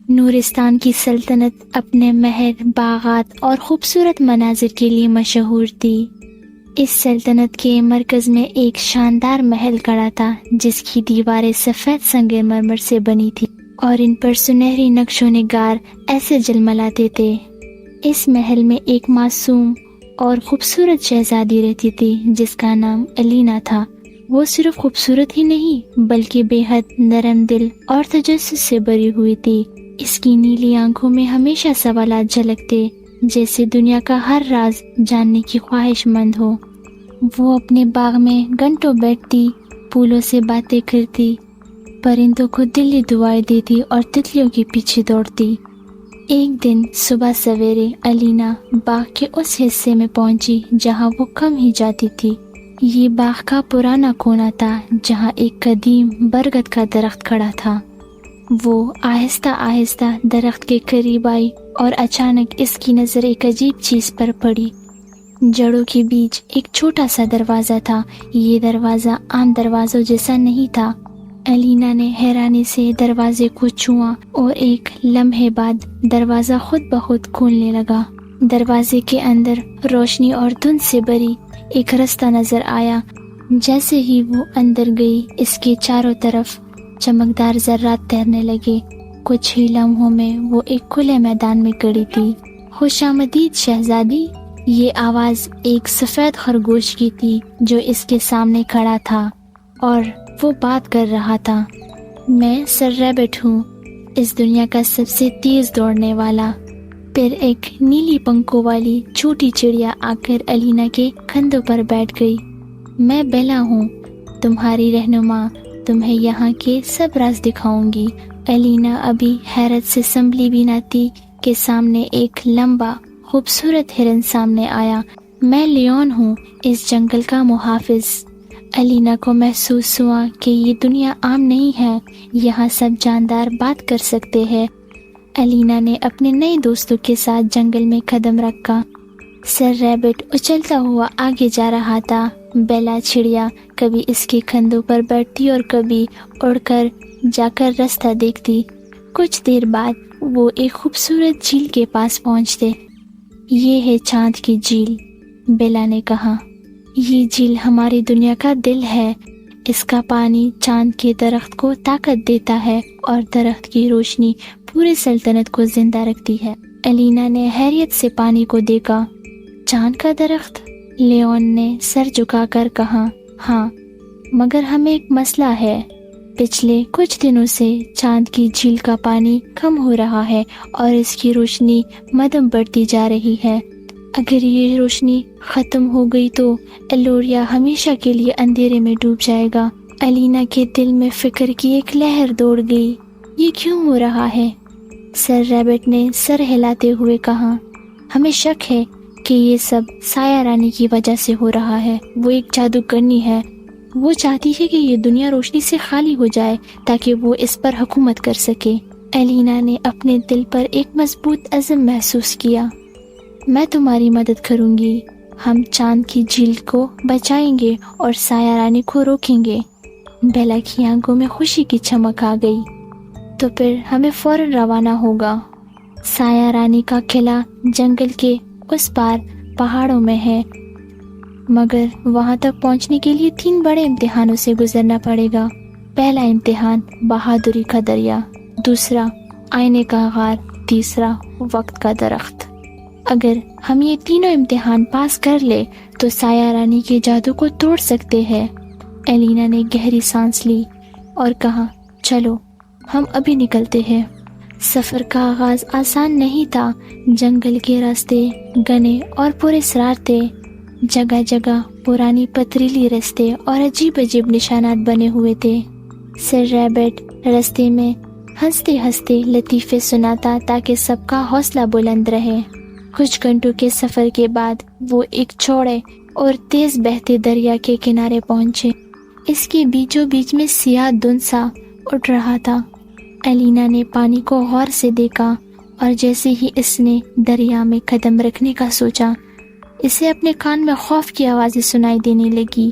نورستان کی سلطنت اپنے مہر، باغات اور خوبصورت مناظر کے لیے مشہور تھی۔ اس سلطنت کے مرکز میں ایک شاندار محل کھڑا تھا جس کی دیواریں سفید سنگ مرمر سے بنی تھی اور ان پر سنہری نقش و نگار ایسے جلملاتے تھے۔ اس محل میں ایک معصوم اور خوبصورت شہزادی رہتی تھی جس کا نام الینا تھا۔ وہ صرف خوبصورت ہی نہیں بلکہ بے حد نرم دل اور تجسس سے بھری ہوئی تھی۔ اس کی نیلی آنکھوں میں ہمیشہ سوالات جھلکتے، جیسے دنیا کا ہر راز جاننے کی خواہش مند ہو۔ وہ اپنے باغ میں گھنٹوں بیٹھتی، پھولوں سے باتیں کرتی، پرندوں کو دلی دعائیں دیتی اور تتلیوں کے پیچھے دوڑتی۔ ایک دن صبح سویرے الینا باغ کے اس حصے میں پہنچی جہاں وہ کم ہی جاتی تھی۔ یہ باغ کا پرانا کونا تھا جہاں ایک قدیم برگد کا درخت کھڑا تھا۔ وہ آہستہ آہستہ درخت کے قریب آئی اور اچانک اس کی نظر ایک عجیب چیز پر پڑی۔ جڑوں کے بیچ ایک چھوٹا سا دروازہ تھا۔ یہ دروازہ عام دروازوں جیسا نہیں تھا۔ الینا نے حیرانی سے دروازے کو چھوا اور ایک لمحے بعد دروازہ خود بخود کھولنے لگا۔ دروازے کے اندر روشنی اور دھند سے بھری ایک رستہ نظر آیا۔ جیسے ہی وہ اندر گئی اس کے چاروں طرف چمکدار ذرات تیرنے لگے۔ کچھ ہی لمحوں میں وہ ایک کھلے میدان میں کھڑی تھی۔ خوش آمدید شہزادی، یہ آواز ایک سفید خرگوش کی تھی جو اس کے سامنے کھڑا تھا اور وہ بات کر رہا تھا۔ میں سر ریبٹ ہوں، اس دنیا کا سب سے تیز دوڑنے والا۔ پھر ایک نیلی پنکھوں والی چھوٹی چڑیا آ کر الینا کے کندھوں پر بیٹھ گئی۔ میں بیلا ہوں، تمہاری رہنما، تمہیں یہاں کے سب راز دکھاؤں گی۔ الینا ابھی حیرت سے سنبھلی بھی نہ تھی کہ سامنے ایک لمبا خوبصورت ہرن سامنے آیا۔ میں لیون ہوں، اس جنگل کا محافظ۔ الینا کو محسوس ہوا کہ یہ دنیا عام نہیں ہے، یہاں سب جاندار بات کر سکتے ہیں۔ الینا نے اپنے نئے دوستوں کے ساتھ جنگل میں قدم رکھا۔ سر ریبٹ اچھلتا ہوا آگے جا رہا تھا۔ بیلا چڑیا کبھی اس کے کندھوں پر بیٹھتی اور کبھی اڑ کر جا کر رستہ دیکھتی۔ کچھ دیر بعد وہ ایک خوبصورت جھیل کے پاس پہنچتے۔ یہ ہے چاند کی جھیل، بیلا نے کہا۔ یہ جھیل ہماری دنیا کا دل ہے۔ اس کا پانی چاند کے درخت کو طاقت دیتا ہے اور درخت کی روشنی پورے سلطنت کو زندہ رکھتی ہے۔ الینا نے حیرت سے پانی کو دیکھا۔ چاند کا درخت؟ لیون نے سر جھکا کر کہا۔ ہاں، مگر ہمیں ایک مسئلہ ہے۔ پچھلے کچھ دنوں سے چاند کی جھیل کا پانی کم ہو رہا ہے اور اس کی روشنی مدھم بڑھتی جا رہی ہے۔ اگر یہ روشنی ختم ہو گئی تو ایلوریا ہمیشہ کے لیے اندھیرے میں ڈوب جائے گا۔ الینا کے دل میں فکر کی ایک لہر دوڑ گئی۔ یہ کیوں ہو رہا ہے؟ سر ریبٹ نے سر ہلاتے ہوئے کہا۔ ہمیں شک ہے کہ یہ سب سایہ رانی کی وجہ سے ہو رہا ہے۔ وہ ایک جادوگرنی ہے۔ وہ چاہتی ہے کہ یہ دنیا روشنی سے خالی ہو جائے تاکہ وہ اس پر حکومت کر سکے۔ الینا نے اپنے دل پر ایک مضبوط عزم محسوس کیا۔ میں تمہاری مدد کروں گی۔ ہم چاند کی جھیل کو بچائیں گے اور سایہ رانی کو روکیں گے۔ بیلا کی آنکھوں میں خوشی کی چمک آ گئی۔ تو پھر ہمیں فوراً روانہ ہوگا۔ سایہ رانی کا قلعہ جنگل کے اس پار پہاڑوں میں ہے، مگر وہاں تک پہنچنے کے لیے 3 بڑے امتحانوں سے گزرنا پڑے گا۔ پہلا امتحان بہادری کا دریا، دوسرا آئینے کا غار، تیسرا وقت کا درخت۔ اگر ہم یہ تینوں امتحان پاس کر لے تو سایہ رانی کے جادو کو توڑ سکتے ہیں۔ الینا نے گہری سانس لی اور کہا، چلو ہم ابھی نکلتے ہیں۔ سفر کا آغاز آسان نہیں تھا۔ جنگل کے راستے گھنے اور پراسرار تھے۔ جگہ جگہ پرانی پتریلی راستے اور عجیب عجیب نشانات بنے ہوئے تھے۔ سر ریبٹ راستے میں ہنستے ہنستے لطیفے سناتا تاکہ سب کا حوصلہ بلند رہے۔ کچھ گھنٹوں کے سفر کے بعد وہ ایک چوڑے اور تیز بہتے دریا کے کنارے پہنچے۔ اس کے بیچوں بیچ میں سیاہ دھند سا اٹھ رہا تھا۔ الینا نے پانی کو غور سے دیکھا اور جیسے ہی اس نے دریا میں قدم رکھنے کا سوچا، اسے اپنے کان میں خوف کی آوازیں سنائی دینے لگی۔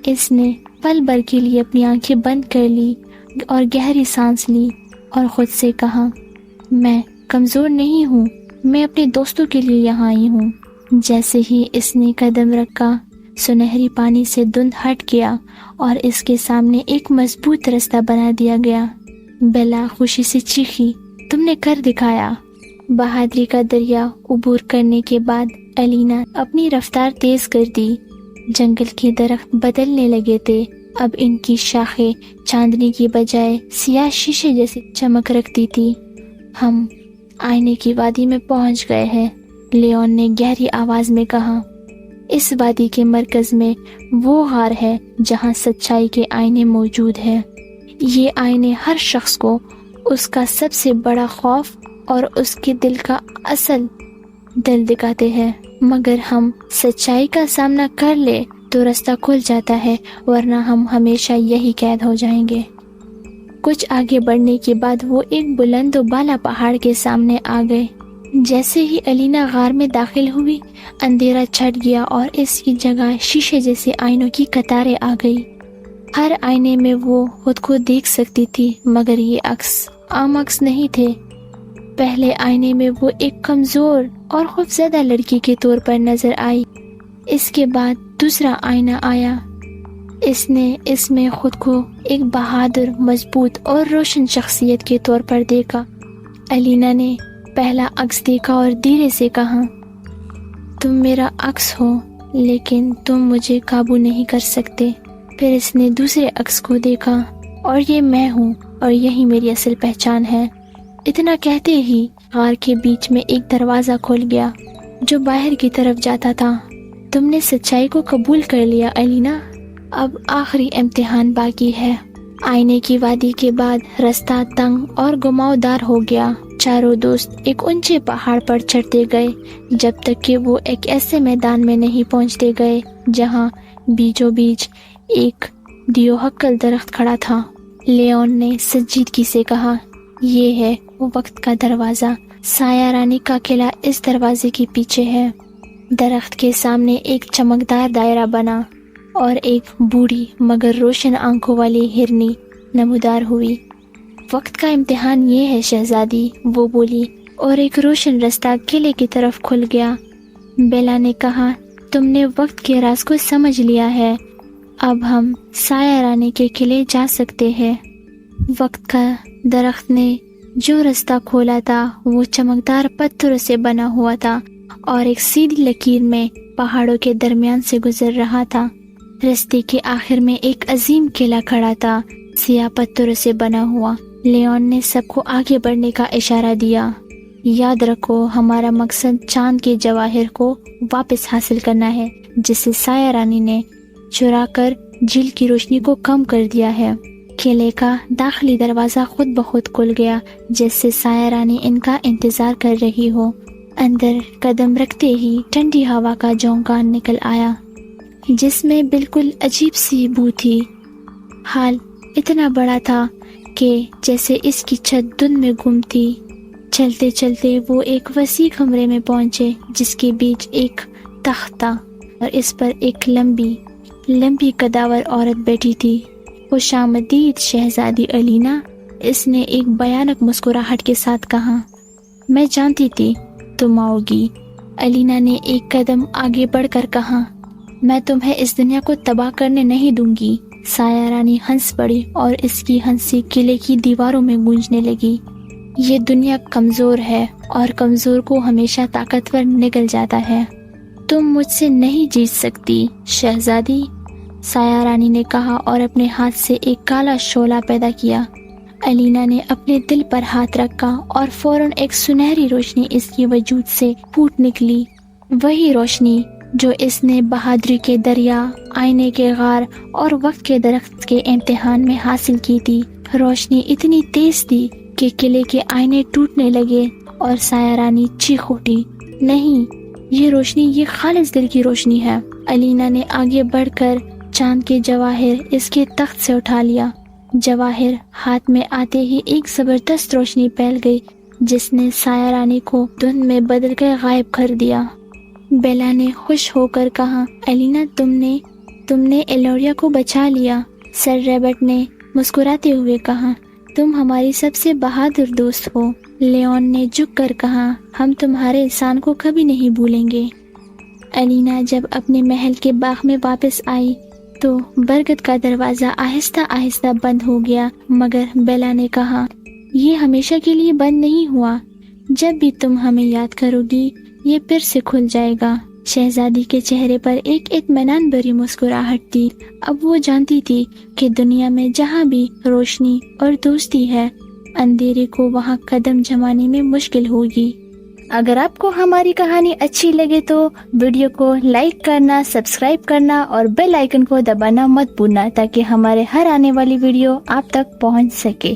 اس نے پل بھر کے لیے اپنی آنکھیں بند کر لی اور گہری سانس لی اور خود سے کہا، میں کمزور نہیں ہوں، میں اپنے دوستوں کے لیے یہاں آئی ہوں۔ جیسے ہی اس نے قدم رکھا، سنہری پانی سے دھند ہٹ گیا اور اس کے سامنے ایک مضبوط رستہ بنا دیا گیا۔ بیلا خوشی سے چیخی، تم نے کر دکھایا۔ بہادری کا دریا عبور کرنے کے بعد الینا اپنی رفتار تیز کر دی۔ جنگل کے درخت بدلنے لگے تھے، اب ان کی شاخیں چاندنی کی بجائے سیاہ شیشے جیسی چمک رکھتی تھی۔ ہم آئینے کی وادی میں پہنچ گئے ہیں، لیون نے گہری آواز میں کہا۔ اس وادی کے مرکز میں وہ غار ہے جہاں سچائی کے آئینے موجود ہیں۔ یہ آئینے ہر شخص کو اس کا سب سے بڑا خوف اور اس کے دل کا اصل دل دکھاتے ہیں، مگر ہم سچائی کا سامنا کر لے تو رستہ کھل جاتا ہے، ورنہ ہم ہمیشہ یہی قید ہو جائیں گے۔ کچھ آگے بڑھنے کے بعد وہ ایک بلند و بالا پہاڑ کے سامنے آ گئے۔ جیسے ہی الینا غار میں داخل ہوئی، اندھیرا چھٹ گیا اور اس کی جگہ شیشے جیسے آئینوں کی قطاریں آ گئی۔ ہر آئینے میں وہ خود کو دیکھ سکتی تھی، مگر یہ عکس عام عکس نہیں تھے۔ پہلے آئینے میں وہ ایک کمزور اور خوفزدہ لڑکی کے طور پر نظر آئی۔ اس کے بعد دوسرا آئینہ آیا۔ اس نے اس میں خود کو ایک بہادر، مضبوط اور روشن شخصیت کے طور پر دیکھا۔ الینا نے پہلا عکس دیکھا اور دھیرے سے کہا، تم میرا عکس ہو، لیکن تم مجھے قابو نہیں کر سکتے۔ پھر اس نے دوسرے عکس کو دیکھا، اور یہ میں ہوں، اور یہی میری اصل پہچان ہے۔ اتنا کہتے ہی غار کے بیچ میں ایک دروازہ کھل گیا جو باہر کی طرف جاتا تھا۔ تم نے سچائی کو قبول کر لیا الینا، اب آخری امتحان باقی ہے۔ آئینے کی وادی کے بعد رستہ تنگ اور گھماؤدار ہو گیا۔ چاروں دوست ایک اونچے پہاڑ پر چڑھتے گئے جب تک کہ وہ ایک ایسے میدان میں نہیں پہنچتے گئے جہاں بیچوں بیچ ایک دیوہکل درخت کھڑا تھا۔ لیون نے سنجیدگی سے کہا، یہ ہے وہ وقت کا دروازہ، سایہ رانی کا قلعہ اس دروازے کے پیچھے ہے۔ درخت کے سامنے ایک چمکدار دائرہ بنا اور ایک بوڑھی مگر روشن آنکھوں والی ہرنی نمودار ہوئی۔ وقت کا امتحان یہ ہے شہزادی، وہ بولی، اور ایک روشن رستہ قلعے کی طرف کھل گیا۔ بیلا نے کہا، تم نے وقت کے راز کو سمجھ لیا ہے، اب ہم سایہ رانی کے قلعے جا سکتے ہیں۔ وقت کا درخت نے جو رستہ کھولا تھا وہ چمکدار پتھروں سے بنا ہوا تھا اور ایک سیدھی لکیر میں پہاڑوں کے درمیان سے گزر رہا تھا۔ رستے کے آخر میں ایک عظیم قلعہ کھڑا تھا، سیاہ پتھروں سے بنا ہوا۔ لیون نے سب کو آگے بڑھنے کا اشارہ دیا۔ یاد رکھو، ہمارا مقصد چاند کے جواہر کو واپس حاصل کرنا ہے جسے سایہ رانی نے چرا کر جھیل کی روشنی کو کم کر دیا ہے۔ قلعے کا داخلی دروازہ خود بخود کھل گیا جیسے سایہ رانی ان کا انتظار کر رہی ہو۔ اندر قدم رکھتے ہی ٹھنڈی ہوا کا جھونکا نکل آیا جس میں بالکل عجیب سی بو تھی۔ حال اتنا بڑا تھا کہ جیسے اس کی چھت دھند میں گم تھی۔ چلتے چلتے وہ ایک وسیع کمرے میں پہنچے جس کے بیچ ایک تخت تھا اور اس پر ایک لمبی قداور عورت بیٹھی تھی۔ خوش آمدید شہزادی الینا، اس نے ایک بھیانک مسکراہٹ کے ساتھ کہا۔ میں جانتی تھی تم آؤ گی، الینا نے ایک قدم آگے بڑھ کر کہا۔ میں تمہیں اس دنیا کو تباہ کرنے نہیں دوں گی۔ سایہ رانی ہنس پڑی اور اس کی ہنسی قلعے کی دیواروں میں گونجنے لگی۔ یہ دنیا کمزور ہے اور کمزور کو ہمیشہ طاقتور نگل جاتا ہے۔ تم مجھ سے نہیں جیت سکتی شہزادی، سایہ رانی نے کہا اور اپنے ہاتھ سے ایک کالا شعلہ پیدا کیا۔ الینا نے اپنے دل پر ہاتھ رکھا اور فوراً ایک سنہری روشنی اس کی وجود سے پھوٹ نکلی، وہی روشنی جو اس نے بہادری کے دریا، آئینے کے غار اور وقت کے درخت کے امتحان میں حاصل کی تھی۔ روشنی اتنی تیز تھی کہ قلعے کے آئینے ٹوٹنے لگے اور سایہ رانی چیخ اٹھی، نہیں، یہ روشنی، یہ خالص دل کی روشنی ہے۔ الینا نے آگے بڑھ کر چاند کے جواہر اس کے تخت سے اٹھا لیا۔ جواہر ہاتھ میں آتے ہی ایک زبردست روشنی پھیل گئی جس نے سایہ رانی کو دھند میں بدل کر غائب کر دیا۔ بیلا نے خوش ہو کر کہا، الینا، تم نے ایلوریا کو بچا لیا۔ سر ریبٹ نے مسکراتے ہوئے کہا، تم ہماری سب سے بہادر دوست ہو۔ لیون نے جھک کر کہا، ہم تمہارے احسان کو کبھی نہیں بھولیں گے۔ الینا جب اپنے محل کے باغ میں واپس آئی تو برگد کا دروازہ آہستہ آہستہ بند ہو گیا، مگر بیلا نے کہا، یہ ہمیشہ کے لیے بند نہیں ہوا، جب بھی تم ہمیں یاد کرو گی یہ پھر سے کھل جائے گا۔ شہزادی کے چہرے پر ایک اطمینان بھری مسکراہٹ تھی۔ اب وہ جانتی تھی کہ دنیا میں جہاں بھی روشنی اور دوستی ہے، اندھیرے کو وہاں قدم جمانے میں مشکل ہوگی۔ اگر آپ کو ہماری کہانی اچھی لگے تو ویڈیو کو لائک کرنا، سبسکرائب کرنا اور بیل آئیکن کو دبانا مت بھولنا تاکہ ہمارے ہر آنے والی ویڈیو آپ تک پہنچ سکے۔